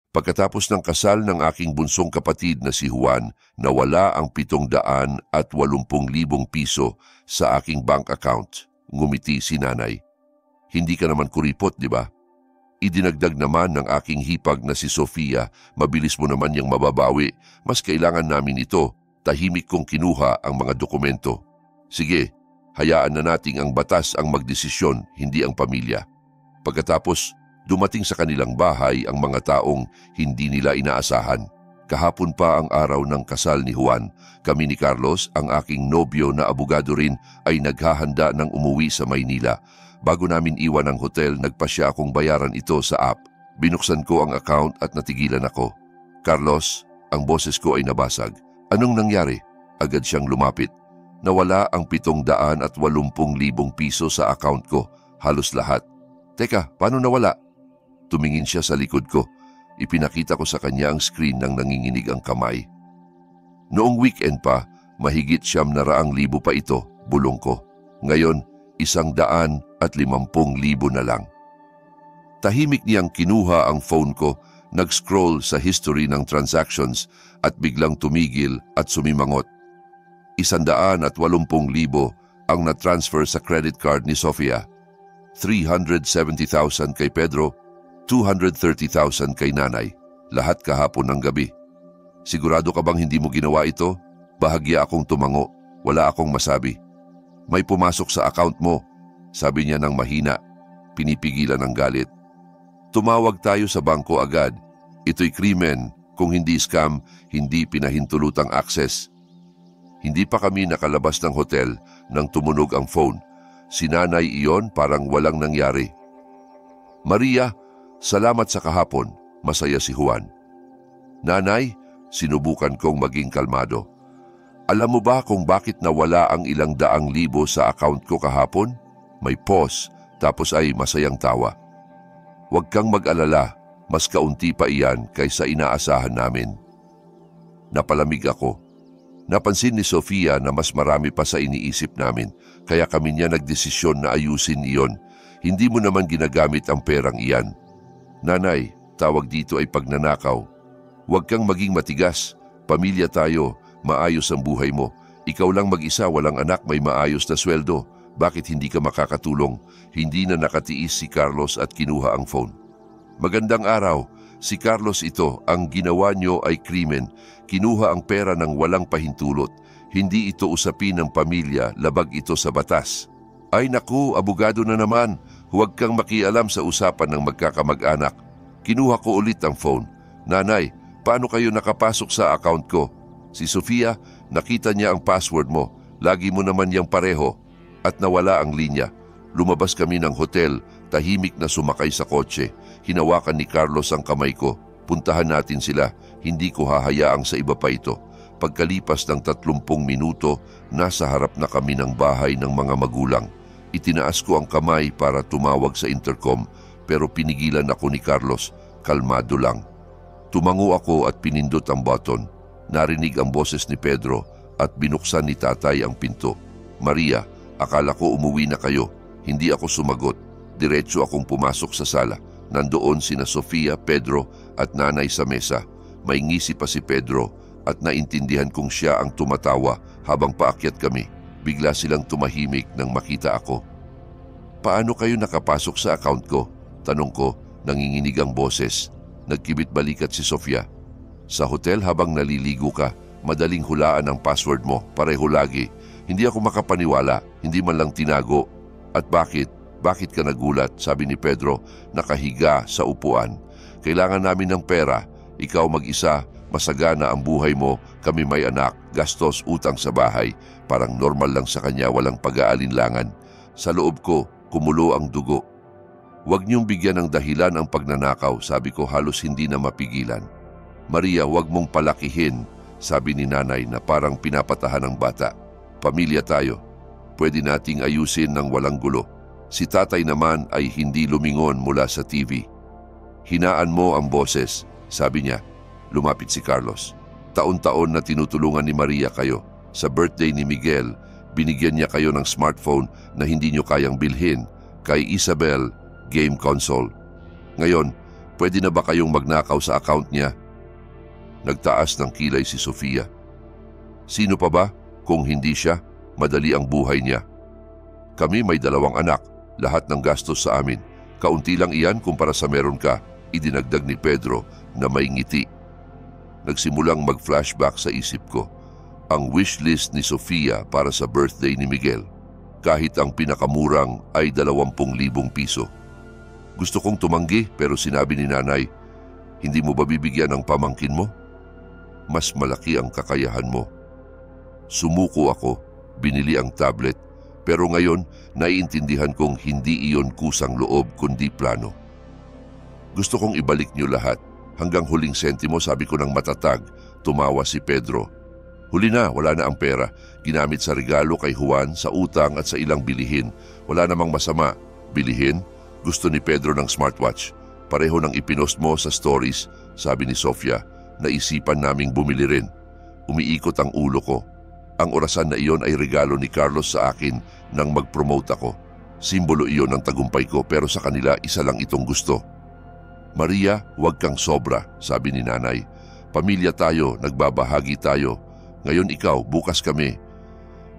Pagkatapos ng kasal ng aking bunsong kapatid na si Juan, nawala ang 780,000 piso sa aking bank account. Ngumiti si nanay. Hindi ka naman kuripot, di ba? Idinagdag naman ng aking hipag na si Sofia, mabilis mo naman yang mababawi, mas kailangan namin ito. Tahimik kong kinuha ang mga dokumento. Sige, hayaan na nating ang batas ang magdesisyon, hindi ang pamilya. Pagkatapos, dumating sa kanilang bahay ang mga taong hindi nila inaasahan. Kahapon pa ang araw ng kasal ni Juan. Kami ni Carlos, ang aking nobyo na abogado rin, ay naghahanda ng umuwi sa Maynila. Bago namin iwan ang hotel, nagpasya akong bayaran ito sa app. Binuksan ko ang account at natigilan ako. Carlos, ang boses ko ay nabasag. Anong nangyari? Agad siyang lumapit. Nawala ang 780,000 piso sa account ko, halos lahat. Teka, paano nawala? Tumingin siya sa likod ko. Ipinakita ko sa kanya ang screen ng nanginginig ang kamay. Noong weekend pa, mahigit 900,000 pa ito, bulong ko. Ngayon, 150,000 na lang. Tahimik niyang kinuha ang phone ko, nag-scroll sa history ng transactions at biglang tumigil at sumimangot. 180,000 ang na-transfer sa credit card ni Sofia. 370,000 kay Pedro, 230,000 kay nanay. Lahat kahapon ng gabi. Sigurado ka bang hindi mo ginawa ito? Bahagya akong tumango. Wala akong masabi. May pumasok sa account mo, sabi niya ng mahina. Pinipigilan ng galit. Tumawag tayo sa bangko agad. Ito'y krimen. Kung hindi scam, hindi pinahintulutang access. Hindi pa kami nakalabas ng hotel nang tumunog ang phone. Si nanay iyon parang walang nangyari. Maria, salamat sa kahapon. Masaya si Juan. Nanay, sinubukan kong maging kalmado. Alam mo ba kung bakit nawala ang ilang 100,000 sa account ko kahapon? May pause, tapos ay masayang tawa. Huwag kang mag-alala, mas kaunti pa iyan kaysa inaasahan namin. Napalamig ako. Napansin ni Sofia na mas marami pa sa iniisip namin, kaya kami niya nagdesisyon na ayusin iyon. Hindi mo naman ginagamit ang perang iyan. Nanay, tawag dito ay pagnanakaw. Huwag kang maging matigas. Pamilya tayo, maayos ang buhay mo. Ikaw lang mag-isa, walang anak, may maayos na sweldo. Bakit hindi ka makakatulong? Hindi na nakatiis si Carlos at kinuha ang phone. Magandang araw. Si Carlos ito. Ang ginawa niyo ay krimen. Kinuha ang pera ng walang pahintulot. Hindi ito usapin ng pamilya, labag ito sa batas. Ay naku, abogado na naman. Huwag kang makialam sa usapan ng magkakamag-anak. Kinuha ko ulit ang phone. Nanay, paano kayo nakapasok sa account ko? Si Sofia, nakita niya ang password mo. Lagi mo naman yang pareho. At nawala ang linya. Lumabas kami ng hotel, tahimik na sumakay sa kotse. Hinawakan ni Carlos ang kamay ko. Puntahan natin sila, hindi ko hahayaang sa iba pa ito. Pagkalipas ng 30 minuto, nasa harap na kami ng bahay ng mga magulang. Itinaas ko ang kamay para tumawag sa intercom, pero pinigilan ako ni Carlos, kalmado lang. Tumango ako at pinindot ang button. Narinig ang boses ni Pedro at binuksan ni tatay ang pinto. Maria, akala ko umuwi na kayo. Hindi ako sumagot. Diretso akong pumasok sa sala. Nandoon sina Sofia, Pedro at nanay sa mesa. May ngisi pa si Pedro at naintindihan kong siya ang tumatawa habang paakyat kami. Bigla silang tumahimik nang makita ako. Paano kayo nakapasok sa account ko? Tanong ko, nanginginig ang boses. Nagkibit balikat si Sofia. Sa hotel habang naliligo ka, madaling hulaan ang password mo, pareho lagi. Hindi ako makapaniwala, hindi man lang tinago. At bakit? Bakit ka nagulat? Sabi ni Pedro, nakahiga sa upuan. Kailangan namin ng pera. Ikaw mag-isa, masagana ang buhay mo, kami may anak, gastos, utang sa bahay. Parang normal lang sa kanya, walang pag-aalinlangan. Sa loob ko, kumulo ang dugo. Huwag niyong bigyan ng dahilan ang pagnanakaw, sabi ko halos hindi na mapigilan. Maria, huwag mong palakihin, sabi ni nanay na parang pinapatahan ng bata. Pamilya tayo. Pwede nating ayusin ng walang gulo. Si tatay naman ay hindi lumingon mula sa TV. Hinaan mo ang boses, sabi niya. Lumapit si Carlos. Taon-taon na tinutulungan ni Maria kayo. Sa birthday ni Miguel, binigyan niya kayo ng smartphone na hindi niyo kayang bilhin. Kay Isabel, game console. Ngayon, Pwede na ba kayong magnakaw sa account niya? Nagtaas ng kilay si Sofia. Sino pa ba? Kung hindi siya, madali ang buhay niya. Kami may 2 anak, lahat ng gastos sa amin. Kaunti lang iyan kumpara sa meron ka, idinagdag ni Pedro na may ngiti. Nagsimulang mag-flashback sa isip ko. Ang wishlist ni Sofia para sa birthday ni Miguel. Kahit ang pinakamurang ay 20,000 piso. Gusto kong tumanggi pero sinabi ni nanay, hindi mo ba bibigyan ng pamangkin mo? Mas malaki ang kakayahan mo. Sumuko ako, binili ang tablet, pero ngayon naiintindihan kong hindi iyon kusang loob kundi plano. Gusto kong ibalik niyo lahat. Hanggang huling sentimo sabi ko ng matatag, tumawa si Pedro. Huli na, wala na ang pera. Ginamit sa regalo kay Juan, sa utang at sa ilang bilihin. Wala namang masama. Bilihin? Gusto ni Pedro ng smartwatch. Pareho ng ipinost mo sa stories, sabi ni Sofia. Naisipan naming bumili rin. Umiikot ang ulo ko. Ang orasan na iyon ay regalo ni Carlos sa akin nang mag-promote ako. Simbolo iyon ng tagumpay ko pero sa kanila isa lang itong gusto. Maria, huwag kang sobra, sabi ni nanay. Pamilya tayo, nagbabahagi tayo. Ngayon ikaw, bukas kami.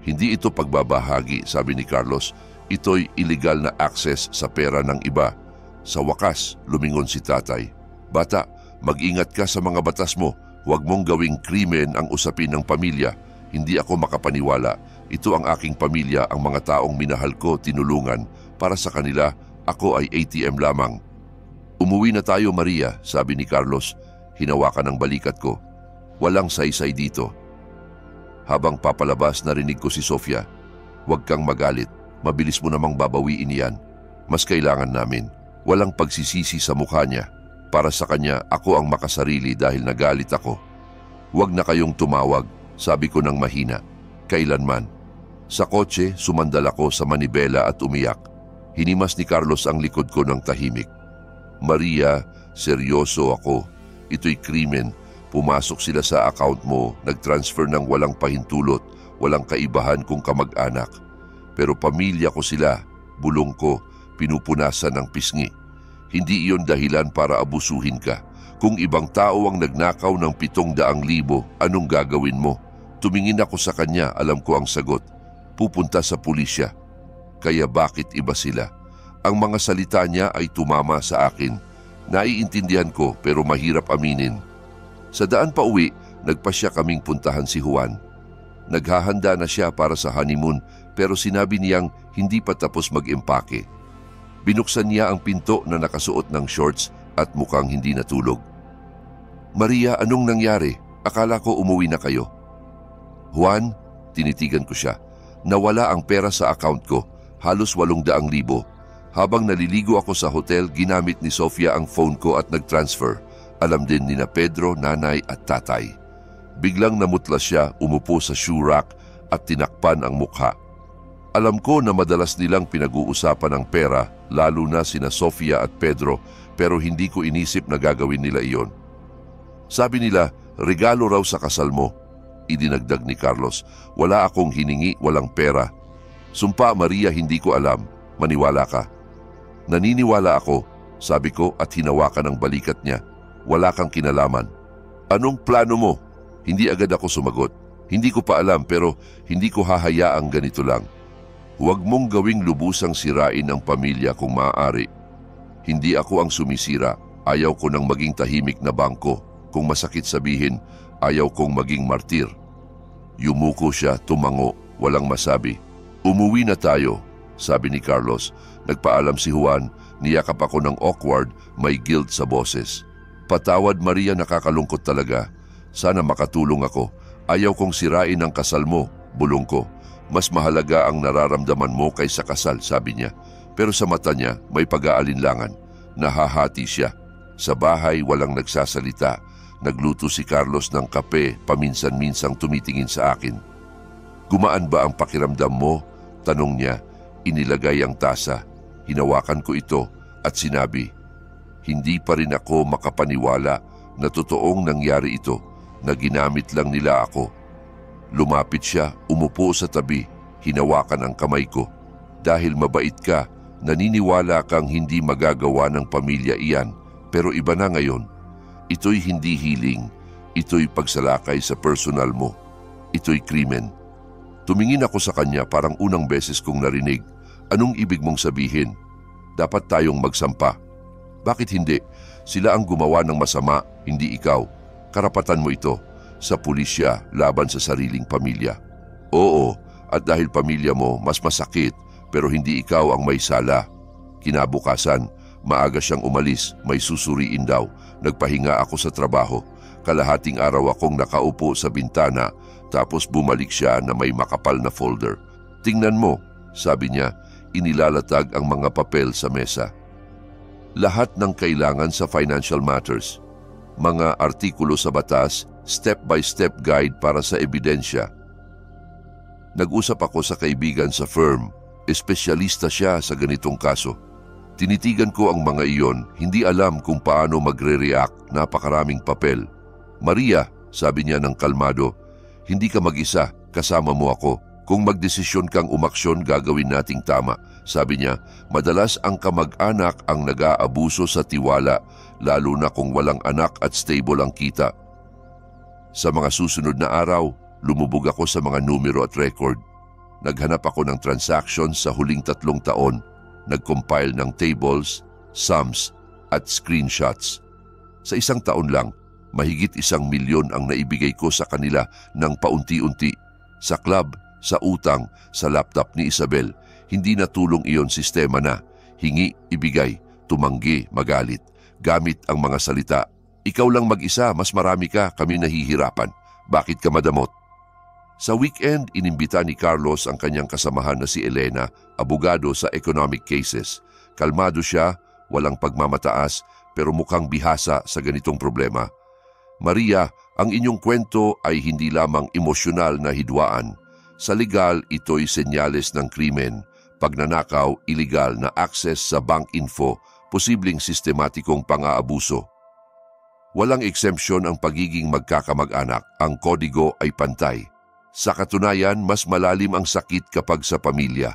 Hindi ito pagbabahagi, sabi ni Carlos. Ito'y illegal na access sa pera ng iba. Sa wakas, lumingon si tatay. Bata, mag-ingat ka sa mga batas mo. Huwag mong gawing krimen ang usapin ng pamilya. Hindi ako makapaniwala. Ito ang aking pamilya, ang mga taong minahal ko, tinulungan. Para sa kanila, ako ay ATM lamang. Umuwi na tayo, Maria, sabi ni Carlos. Hinawakan ang balikat ko. Walang saysay dito. Habang papalabas, narinig ko si Sofia. Huwag kang magalit. Mabilis mo namang babawiin yan. Mas kailangan namin. Walang pagsisisi sa mukha niya. Para sa kanya, ako ang makasarili dahil nagalit ako. Huwag na kayong tumawag, sabi ko ng mahina. Kailanman. Sa kotse, sumandal ako sa manibela at umiyak. Hinimas ni Carlos ang likod ko ng tahimik. Maria, seryoso ako. Ito'y krimen. Pumasok sila sa account mo, nag-transfer ng walang pahintulot, walang kaibahan kung kamag-anak. Pero pamilya ko sila, bulong ko, pinupunasan ng pisngi. Hindi iyon dahilan para abusuhin ka. Kung ibang tao ang nagnakaw ng 700,000, anong gagawin mo? Tumingin ako sa kanya, alam ko ang sagot. Pupunta sa pulisya. Kaya bakit iba sila? Ang mga salita niya ay tumama sa akin. Naiintindihan ko pero mahirap aminin. Sa daan pa uwi, nagpasya kaming puntahan si Juan. Naghahanda na siya para sa honeymoon pero sinabi niyang hindi pa tapos mag-empake. Binuksan niya ang pinto na nakasuot ng shorts at mukhang hindi natulog. Maria, anong nangyari? Akala ko umuwi na kayo. Juan, tinitigan ko siya. Nawala ang pera sa account ko, halos 800,000. Habang naliligo ako sa hotel, ginamit ni Sofia ang phone ko at nag-transfer. Alam din ni Pedro, nanay at tatay. Biglang namutla siya, umupo sa shoe rack at tinakpan ang mukha. Alam ko na madalas nilang pinag-uusapan ang pera, lalo na sina Sofia at Pedro, pero hindi ko inisip na gagawin nila iyon. Sabi nila, regalo raw sa kasal mo. Idinagdag ni Carlos, wala akong hiningi, walang pera. Sumpa, Maria, hindi ko alam. Maniwala ka. Naniniwala ako, sabi ko at hinawakan ang balikat niya. Wala kang kinalaman. Anong plano mo? Hindi agad ako sumagot. Hindi ko pa alam pero hindi ko hahayaang ganito lang. Huwag mong gawing lubusang sirain ang pamilya kung maaari. Hindi ako ang sumisira. Ayaw ko nang maging tahimik na bangko. Kung masakit sabihin, ayaw kong maging martir. Yumuko siya, tumango, walang masabi. Umuwi na tayo, sabi ni Carlos. Nagpaalam si Juan, niyakap ako ng awkward, may guilt sa boses. Patawad, Maria, nakakalungkot talaga. Sana makatulong ako. Ayaw kong sirain ang kasal mo, bulong ko. Mas mahalaga ang nararamdaman mo kaysa kasal, sabi niya. Pero sa mata niya, may pag-aalinlangan. Nahahati siya. Sa bahay, walang nagsasalita. Nagluto si Carlos ng kape, paminsan-minsang tumitingin sa akin. Gumaan ba ang pakiramdam mo? Tanong niya. Inilagay ang tasa. Hinawakan ko ito at sinabi, hindi pa rin ako makapaniwala na totoong nangyari ito, na ginamit lang nila ako. Lumapit siya, umupo sa tabi, hinawakan ang kamay ko. Dahil mabait ka, naniniwala kang hindi magagawa ng pamilya iyan, Pero iba na ngayon. Ito'y hindi healing. Ito'y pagsalakay sa personal mo. Ito'y krimen. Tumingin ako sa kanya parang unang beses kong narinig. Anong ibig mong sabihin? Dapat tayong magsampa. Bakit hindi? Sila ang gumawa ng masama, hindi ikaw. Karapatan mo ito. Sa pulisya, laban sa sariling pamilya. Oo, at dahil pamilya mo, mas masakit, pero hindi ikaw ang may sala. Kinabukasan, maaga siyang umalis, may susuriin daw. Nagpahinga ako sa trabaho. Kalahating araw akong nakaupo sa bintana, tapos bumalik siya na may makapal na folder. Tingnan mo, sabi niya, inilalatag ang mga papel sa mesa. Lahat ng kailangan sa financial matters. Mga artikulo sa batas, step-by-step guide para sa ebidensya. Nag-usap ako sa kaibigan sa firm. Espesyalista siya sa ganitong kaso. Tinitigan ko ang mga iyon, hindi alam kung paano magre-react, napakaraming papel. Maria, sabi niya ng kalmado, hindi ka mag-isa, kasama mo ako. Kung magdesisyon kang umaksyon, gagawin nating tama. Sabi niya, madalas ang kamag-anak ang nag-aabuso sa tiwala, lalo na kung walang anak at stable ang kita. Sa mga susunod na araw, lumubog ako sa mga numero at record. Naghanap ako ng transactions sa huling 3 taon, nag-compile ng tables, sums, at screenshots. Sa 1 taon lang, mahigit 1 milyon ang naibigay ko sa kanila ng paunti-unti. Sa club, sa utang, sa laptop ni Isabel, hindi na tulong iyon, sistema na. Hingi, ibigay, tumanggi, magalit. Gamit ang mga salita. Ikaw lang mag-isa, mas marami ka, kami nahihirapan. Bakit ka madamot? Sa weekend, inimbita ni Carlos ang kanyang kasamahan na si Elena, abogado sa economic cases. Kalmado siya, walang pagmamataas, pero mukhang bihasa sa ganitong problema. Maria, ang inyong kwento ay hindi lamang emosyonal na hidwaan. Sa legal, ito'y senyales ng krimen. Pagnanakaw, illegal na access sa bank info, posibleng sistematikong pang-aabuso. Walang exemption ang pagiging magkakamag-anak. Ang kodigo ay pantay. Sa katunayan, mas malalim ang sakit kapag sa pamilya.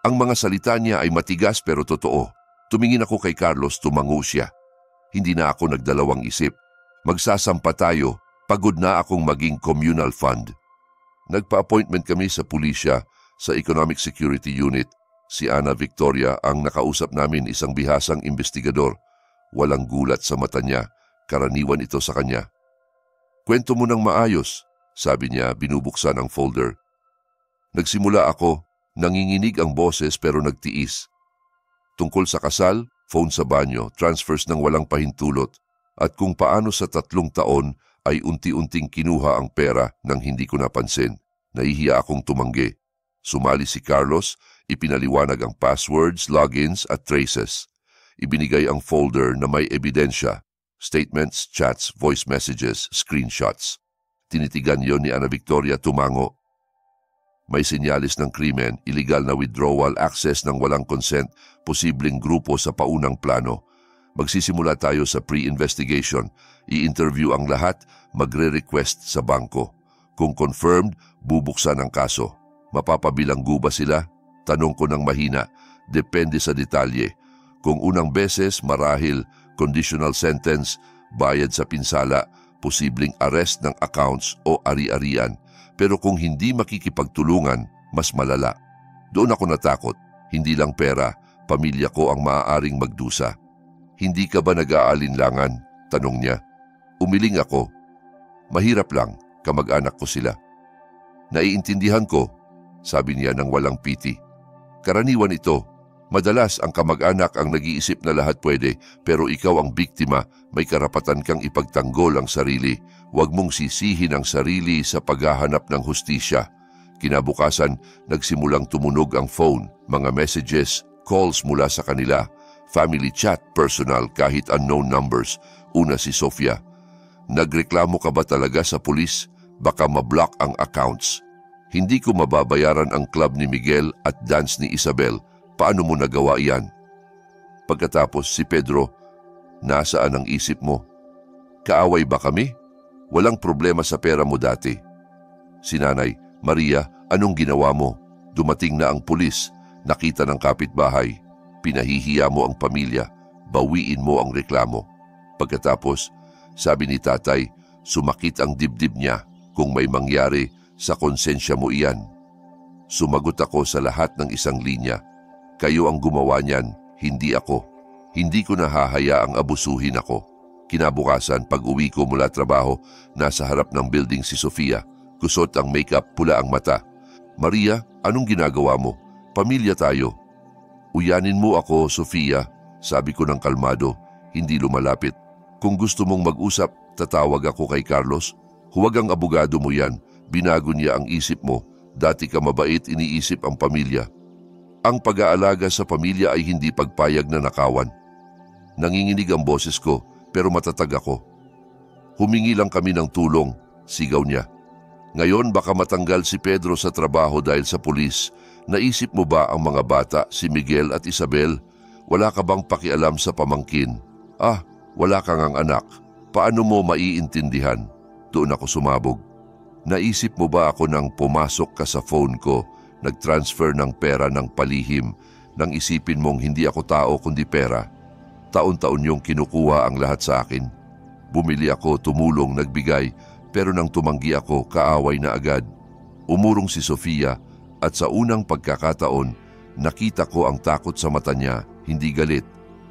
Ang mga salita niya ay matigas pero totoo. Tumingin ako kay Carlos, tumango siya. Hindi na ako nagdalawang isip. Magsasampa tayo, pagod na akong maging communal fund. Nagpa-appointment kami sa pulisya, sa Economic Security Unit. Si Ana Victoria ang nakausap namin, isang bihasang investigador. Walang gulat sa mata niya, karaniwan ito sa kanya. Kwento mo ng maayos, sabi niya, binubuksan ang folder. Nagsimula ako, nanginginig ang boses pero nagtiis. Tungkol sa kasal, phone sa banyo, transfers ng walang pahintulot, at kung paano sa 3 taon ay unti-unting kinuha ang pera nang hindi ko napansin. Nahihiya akong tumanggi. Sumali si Carlos, ipinaliwanag ang passwords, logins at traces. Ibinigay ang folder na may ebidensya, statements, chats, voice messages, screenshots. Tinitigan yon ni Ana Victoria, tumango. May senyalis ng krimen, illegal na withdrawal, access ng walang consent, posibleng grupo sa paunang plano. Magsisimula tayo sa pre-investigation. I-interview ang lahat, magre-request sa bangko. Kung confirmed, bubuksan ang kaso. Mapapabilanggo ba sila? Tanong ko ng mahina. Depende sa detalye. Kung unang beses, marahil, conditional sentence, bayad sa pinsala, posibleng arrest ng accounts o ari-arian. Pero kung hindi makikipagtulungan, mas malala. Doon ako natakot. Hindi lang pera, pamilya ko ang maaaring magdusa. Hindi ka ba nag-aalinlangan? Tanong niya. Umiling ako. Mahirap lang, kamag-anak ko sila. Naiintindihan ko, sabi niya nang walang piti. Karaniwan ito. Madalas ang kamag-anak ang nag-iisip na lahat pwede, pero ikaw ang biktima, may karapatan kang ipagtanggol ang sarili. Huwag mong sisihin ang sarili sa paghahanap ng hustisya. Kinabukasan, nagsimulang tumunog ang phone, mga messages, calls mula sa kanila. Family chat, personal, kahit unknown numbers. Una si Sofia. Nagreklamo ka ba talaga sa pulis? Baka mablock ang accounts. Hindi ko mababayaran ang club ni Miguel at dance ni Isabel. Paano mo nagawa iyan? Pagkatapos si Pedro, nasaan ang isip mo? Kaaway ba kami? Walang problema sa pera mo dati. Si Nanay, Maria, anong ginawa mo? Dumating na ang pulis, nakita ng kapitbahay. Pinahihiya mo ang pamilya. bawiin mo ang reklamo. Pagkatapos, sabi ni tatay, sumakit ang dibdib niya kung may mangyari sa konsensya mo iyan. Sumagot ako sa lahat ng isang linya. Kayo ang gumawa niyan, hindi ako. Hindi ko nahahayaang abusuhin ako. Kinabukasan, pag-uwi ko mula trabaho, nasa harap ng building si Sofia. Kusot ang makeup, pula ang mata. Maria, anong ginagawa mo? Pamilya tayo. Uyanin mo ako, Sofia, sabi ko ng kalmado, hindi lumalapit. Kung gusto mong mag-usap, tatawag ako kay Carlos. Huwag ang abogado mo yan, binago niya ang isip mo. Dati ka mabait, iniisip ang pamilya. Ang pag-aalaga sa pamilya ay hindi pagpayag na nakawan. Nanginginig ang boses ko, pero matatag ako. Humingi lang kami ng tulong, sigaw niya. Ngayon baka matanggal si Pedro sa trabaho dahil sa pulis. Naisip mo ba ang mga bata, si Miguel at Isabel? Wala ka bang pakialam sa pamangkin? Wala kang ang anak. Paano mo maiintindihan? Doon ako sumabog. Naisip mo ba ako nang pumasok ka sa phone ko, nag-transfer ng pera ng palihim, nang isipin mong hindi ako tao kundi pera? Taon-taon yung kinukuha ang lahat sa akin. Bumili ako, tumulong, nagbigay, pero nang tumanggi ako, kaaway na agad. Umurong si Sofia at sa unang pagkakataon, nakita ko ang takot sa mata niya, hindi galit.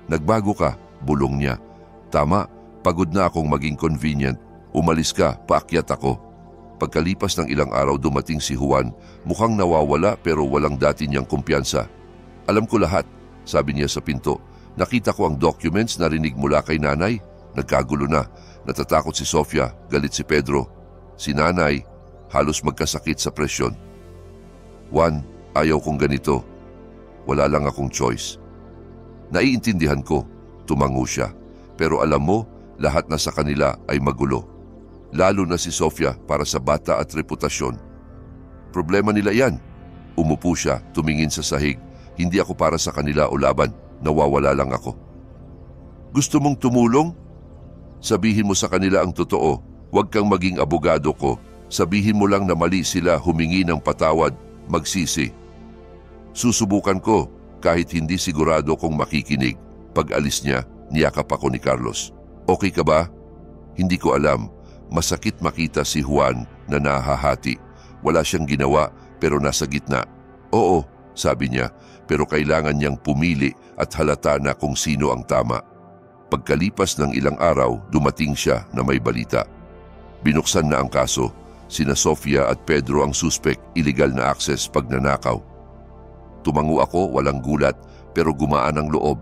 Nagbago ka, bulong niya. Tama, pagod na akong maging convenient. Umalis ka, paakyat ako. Pagkalipas ng ilang araw dumating si Juan, mukhang nawawala pero walang dati niyang kumpiyansa. Alam ko lahat, sabi niya sa pinto. Nakita ko ang documents, narinig mula kay nanay. Nagkagulo na, natatakot si Sofia, galit si Pedro. Si nanay, halos magkasakit sa presyon. Juan, ayaw kong ganito. Wala lang akong choice. Naiintindihan ko, tumango siya. Pero alam mo, lahat na sa kanila ay magulo. Lalo na si Sofia para sa bata at reputasyon. Problema nila yan. Umupo siya, tumingin sa sahig. Hindi ako para sa kanila o laban. Nawawala lang ako. Gusto mong tumulong? Sabihin mo sa kanila ang totoo. Huwag kang maging abogado ko. Sabihin mo lang na mali sila, humingi ng patawad, magsisi. Susubukan ko kahit hindi sigurado kung makikinig. Pag alis niya, niyakap ako ni Carlos. Okay ka ba? Hindi ko alam. Masakit makita si Juan na nahahati. Wala siyang ginawa pero nasa gitna. Oo, sabi niya, pero kailangan niyang pumili at halata na kung sino ang tama. Pagkalipas ng ilang araw, dumating siya na may balita. Binuksan na ang kaso. Sina Sofia at Pedro ang suspect, illegal na access pagnanakaw. Tumango ako, walang gulat, pero gumaan ang loob.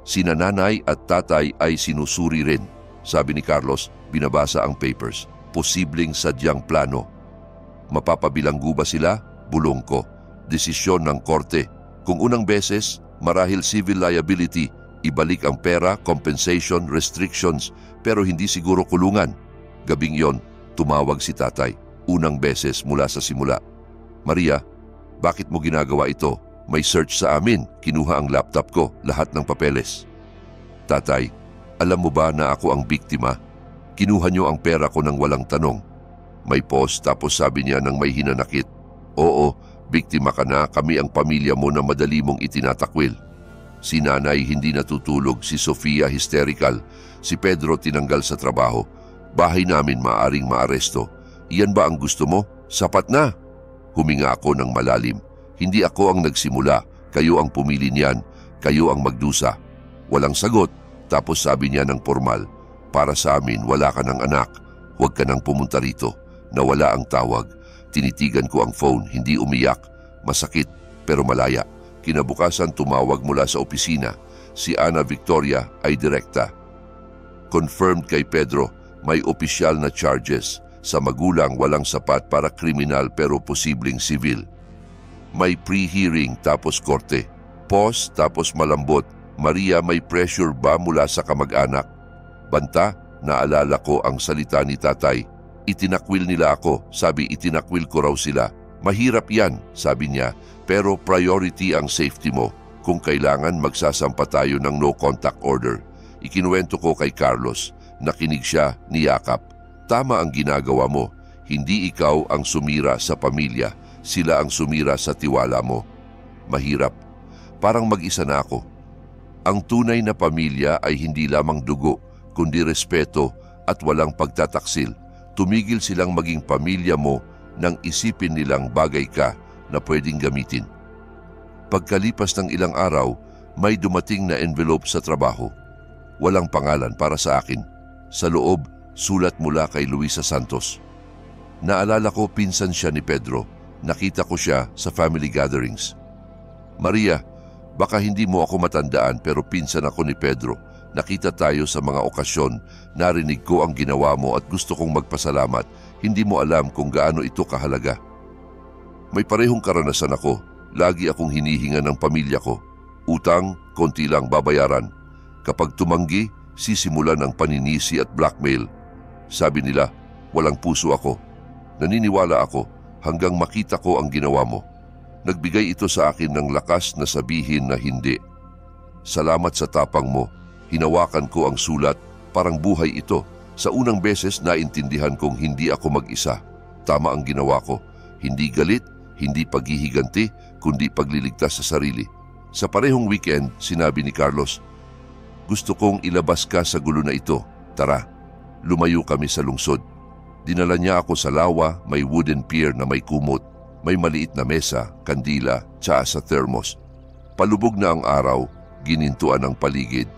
Sina nanay at tatay ay sinusuri rin. Sabi ni Carlos, binabasa ang papers. Posibleng sadyang plano. Mapapabilanggo ba sila? Bulong ko. Desisyon ng korte. Kung unang beses, marahil civil liability, ibalik ang pera, compensation, restrictions, pero hindi siguro kulungan. Gabing yon, tumawag si tatay. Unang beses mula sa simula. Maria, bakit mo ginagawa ito? May search sa amin. Kinuha ang laptop ko, lahat ng papeles. Tatay, alam mo ba na ako ang biktima? Kinuha niyo ang pera ko nang walang tanong. May post tapos sabi niya nang may hinanakit. Oo, biktima ka na, kami ang pamilya mo na madali mong itinatakwil. Si nanay hindi natutulog, si Sofia hysterical, si Pedro tinanggal sa trabaho. Bahay namin maaring maaresto. Iyan ba ang gusto mo? Sapat na. Huminga ako ng malalim. Hindi ako ang nagsimula, kayo ang pumili niyan, kayo ang magdusa. Walang sagot. Tapos sabi niya ng formal, para sa amin wala ka ng anak, huwag ka nang pumunta rito. Nawala ang tawag. Tinitigan ko ang phone, hindi umiyak. Masakit, pero malaya. Kinabukasan tumawag mula sa opisina. Si Ana Victoria ay direkta. Confirmed kay Pedro, may opisyal na charges. Sa magulang walang sapat para kriminal pero posibleng civil. May pre-hearing tapos korte. Pause tapos malambot. Maria, may pressure ba mula sa kamag-anak? Banta, naalala ko ang salita ni tatay. Itinakwil nila ako, sabi itinakwil ko raw sila. Mahirap yan, sabi niya, pero priority ang safety mo. Kung kailangan magsasampa tayo ng no contact order. Ikinuwento ko kay Carlos, nakinig siya, niyakap. Tama ang ginagawa mo, hindi ikaw ang sumira sa pamilya, sila ang sumira sa tiwala mo. Mahirap, parang mag-isa na ako. Ang tunay na pamilya ay hindi lamang dugo, kundi respeto at walang pagtataksil. Tumigil silang maging pamilya mo nang isipin nilang bagay ka na pwedeng gamitin. Pagkalipas ng ilang araw, may dumating na envelope sa trabaho. Walang pangalan para sa akin. Sa loob, sulat mula kay Luisa Santos. Naalala ko pinsan siya ni Pedro. Nakita ko siya sa family gatherings. Maria, baka hindi mo ako matandaan pero pinsan ako ni Pedro. Nakita tayo sa mga okasyon, narinig ko ang ginawa mo at gusto kong magpasalamat. Hindi mo alam kung gaano ito kahalaga. May parehong karanasan ako. Lagi akong hinihinga ng pamilya ko. Utang, konti lang babayaran. Kapag tumanggi, sisimulan ang paninisi at blackmail. Sabi nila, walang puso ako. Naniniwala ako hanggang makita ko ang ginawa mo. Nagbigay ito sa akin ng lakas na sabihin na hindi. Salamat sa tapang mo. Hinawakan ko ang sulat, parang buhay ito. Sa unang beses naintindihan kong hindi ako mag-isa. Tama ang ginawa ko. Hindi galit, hindi paghihiganti, kundi pagliligtas sa sarili. Sa parehong weekend, sinabi ni Carlos, gusto kong ilabas ka sa gulo na ito. Tara, lumayo kami sa lungsod. Dinala niya ako sa lawa, may wooden pier na may kumot. May maliit na mesa, kandila, tsaa sa thermos. Palubog na ang araw, ginintuan ang paligid.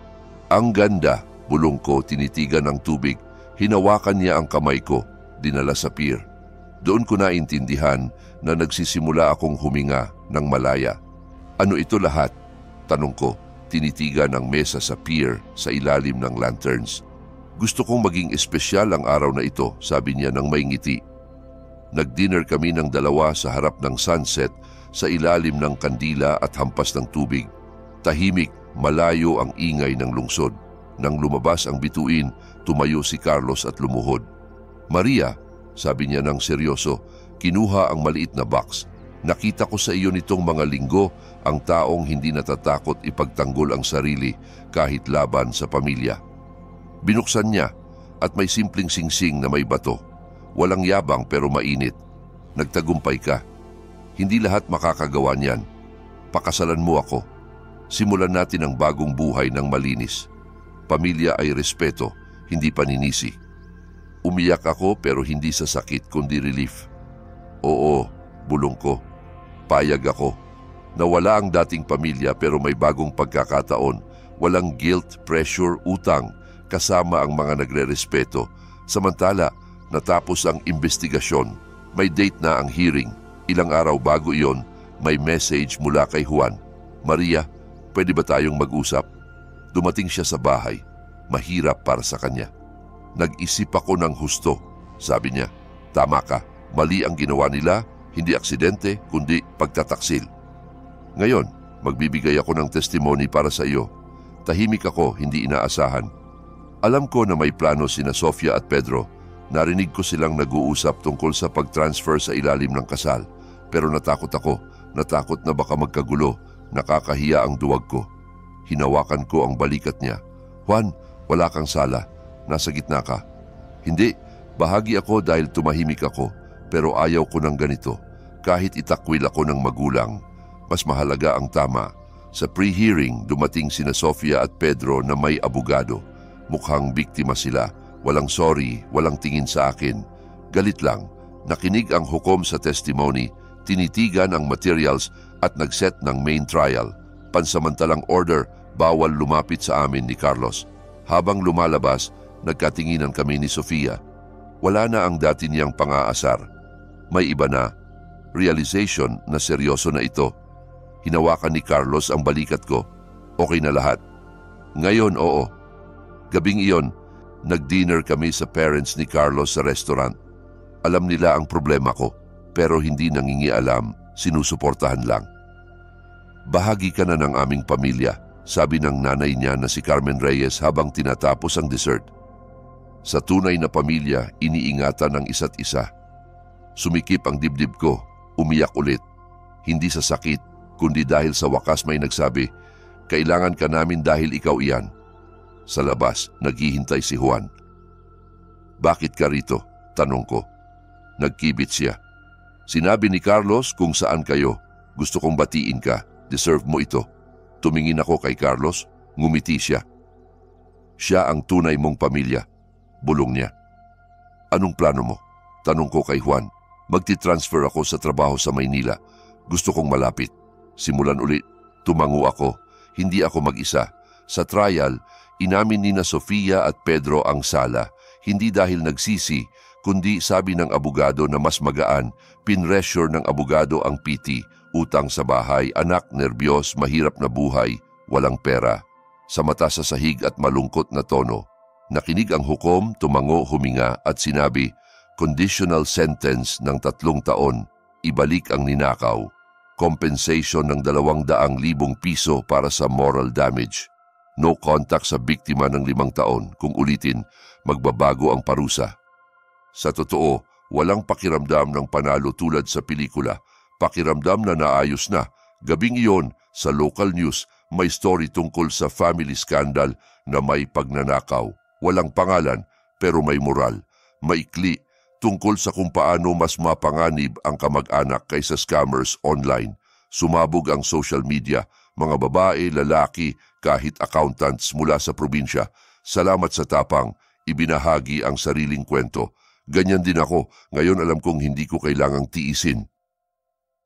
Ang ganda, bulong ko, tinitigan ng tubig. Hinawakan niya ang kamay ko, dinala sa pier. Doon ko naintindihan na nagsisimula akong huminga ng malaya. Ano ito lahat? Tanong ko, tinitigan ang mesa sa pier sa ilalim ng lanterns. Gusto kong maging espesyal ang araw na ito, sabi niya nang may ngiti. Nag-dinner kami ng dalawa sa harap ng sunset sa ilalim ng kandila at hampas ng tubig. Tahimik, malayo ang ingay ng lungsod. Nang lumabas ang bituin, tumayo si Carlos at lumuhod. Maria, sabi niya nang seryoso, kinuha ang maliit na box. Nakita ko sa iyo nitong mga linggo ang taong hindi natatakot ipagtanggol ang sarili kahit laban sa pamilya. Binuksan niya at may simpleng singsing na may bato. Walang yabang pero mainit. Nagtagumpay ka. Hindi lahat makakagawa niyan. Pakasalan mo ako. Simulan natin ang bagong buhay ng malinis. Pamilya ay respeto, hindi paninisi. Umiyak ako pero hindi sa sakit kundi relief. Oo, bulong ko. Payag ako. Nawala ang dating pamilya pero may bagong pagkakataon. Walang guilt, pressure, utang. Kasama ang mga nagre-respeto. Samantala, natapos ang investigasyon. May date na ang hearing. Ilang araw bago iyon, may message mula kay Juan. Maria, pwede ba tayong mag-usap? Dumating siya sa bahay. Mahirap para sa kanya. Nag-isip ako ng husto. Sabi niya, tama ka. Mali ang ginawa nila, hindi aksidente, kundi pagtataksil. Ngayon, magbibigay ako ng testimony para sa iyo. Tahimik ako, hindi inaasahan. Alam ko na may plano sina Sofia at Pedro. Narinig ko silang nag-uusap tungkol sa pag-transfer sa ilalim ng kasal. Pero natakot ako. Natakot na baka magkagulo. Nakakahiya ang duwag ko. Hinawakan ko ang balikat niya. Juan, wala kang sala. Nasa gitna ka. Hindi, bahagi ako dahil tumahimik ako. Pero ayaw ko ng ganito. Kahit itakwil ako ng magulang, mas mahalaga ang tama. Sa pre-hearing, dumating sina Sofia at Pedro na may abogado. Mukhang biktima sila. Walang sorry, walang tingin sa akin. Galit lang. Nakinig ang hukom sa testimony, tinitigan ang materials at nag-set ng main trial. Pansamantalang order, bawal lumapit sa amin ni Carlos. Habang lumalabas, nagkatinginan kami ni Sofia. Wala na ang dati niyang pang-aasar. May iba na. Realization na seryoso na ito. Hinawakan ni Carlos ang balikat ko. Okay na lahat. Ngayon, oo. Gabing iyon, nag-dinner kami sa parents ni Carlos sa restaurant. Alam nila ang problema ko, pero hindi nangingialam, sinusuportahan lang. Bahagi ka na ng aming pamilya, sabi ng nanay niya na si Carmen Reyes habang tinatapos ang dessert. Sa tunay na pamilya, iniingatan ng isa't isa. Sumikip ang dibdib ko, umiyak ulit. Hindi sa sakit, kundi dahil sa wakas may nagsabi, kailangan ka namin dahil ikaw iyan. Sa labas, naghihintay si Juan. Bakit ka rito? Tanong ko. Nagkibit siya. Sinabi ni Carlos kung saan kayo. Gusto kong batiin ka. Deserve mo ito. Tumingin ako kay Carlos. Ngumiti siya. Siya ang tunay mong pamilya, bulong niya. Anong plano mo? Tanong ko kay Juan. Magti-transfer ako sa trabaho sa Maynila. Gusto kong malapit. Simulan ulit. Tumango ako. Hindi ako mag-isa. Sa trial, inamin ni na Sofia at Pedro ang sala. Hindi dahil nagsisi, kundi sabi ng abogado na mas magaan, pinressure ng abogado ang PT, utang sa bahay, anak, nerbiyos, mahirap na buhay, walang pera. Sa mata sa sahig at malungkot na tono. Nakinig ang hukom, tumango, huminga at sinabi, conditional sentence ng 3 taon, ibalik ang ninakaw, compensation ng 200,000 piso para sa moral damage, no contact sa biktima ng 5 taon, kung ulitin, magbabago ang parusa. Sa totoo, walang pakiramdam ng panalo tulad sa pelikula, pakiramdam na naayos na. Gabing iyon, sa local news, may story tungkol sa family scandal na may pagnanakaw. Walang pangalan, pero may moral. Maikli, tungkol sa kung paano mas mapanganib ang kamag-anak kaysa scammers online. Sumabog ang social media, mga babae, lalaki, kahit accountants mula sa probinsya. Salamat sa tapang, ibinahagi ang sariling kwento. Ganyan din ako, ngayon alam kong hindi ko kailangang tiisin.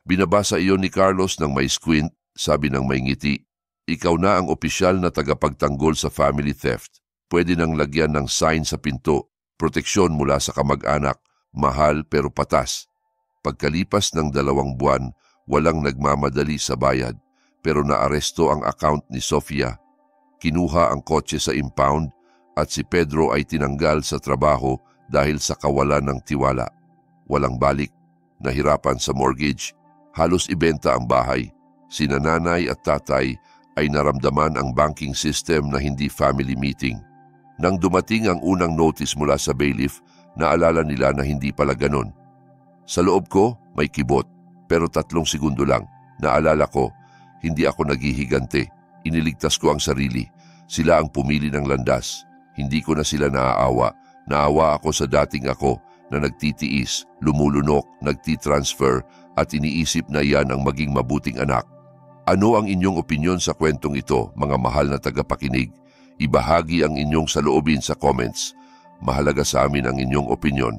Binabasa iyon ni Carlos ng may squint, sabi ng may ngiti. Ikaw na ang opisyal na tagapagtanggol sa family theft. Pwede nang lagyan ng sign sa pinto, proteksyon mula sa kamag-anak, mahal pero patas. Pagkalipas ng 2 buwan, walang nagmamadali sa bayad, pero naaresto ang account ni Sofia. Kinuha ang kotse sa impound at si Pedro ay tinanggal sa trabaho dahil sa kawalan ng tiwala. Walang balik, nahirapan sa mortgage, halos ibenta ang bahay. Sina nanay at tatay ay naramdaman ang banking system na hindi family meeting. Nang dumating ang unang notice mula sa bailiff, naalala nila na hindi pala ganon. Sa loob ko, may kibot, pero 3 segundo lang. Naalala ko, hindi ako naghihigante. Iniligtas ko ang sarili. Sila ang pumili ng landas. Hindi ko na sila naaawa. Naawa ako sa dating ako na nagtitiis, lumulunok, nagtitransfer at iniisip na yan ang maging mabuting anak. Ano ang inyong opinyon sa kwentong ito, mga mahal na tagapakinig? Ibahagi ang inyong saloobin sa comments. Mahalaga sa amin ang inyong opinyon.